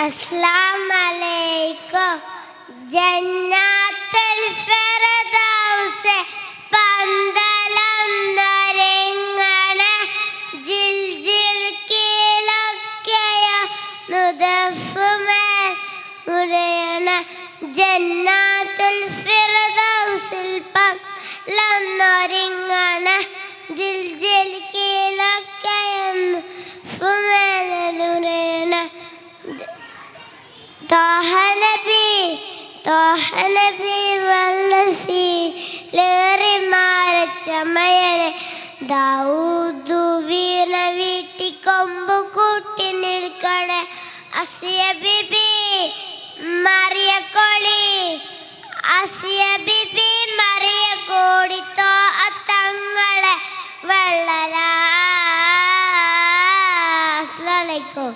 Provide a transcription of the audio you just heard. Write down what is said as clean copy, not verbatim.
അസ്സലാമലൈക്കും. ജന്നാത്തുൽ ഫിർദൗസ് പന്തലൊന്നൊരുങ്ങണേ, ജിൽ ജിൽ കീഴൊക്കെയ നുദഫുമേൽ മുരയണേ. ജന്നാത്തുൽ ഫിർദൗസിൽ പന്തലൊന്നൊരുങ്ങണേ, ജിൽ ജിൽ കീഴൊക്കെയ നുദഫുമേൽ മുരയണേ. തോഹനബി വള്ളസീലേറി മാരച്ചമയനെ, ദാവൂദു വീണ വീട്ടി കൊമ്പു കൂട്ടി നിൽക്കണേ. അസിയ ബിബി മറിയ കൊളി, അസിയ ബിബി മറിയ കൂടിത്തോ തങ്ങളെ വെള്ളലാ. അസ്സലാമു അലൈക്കും.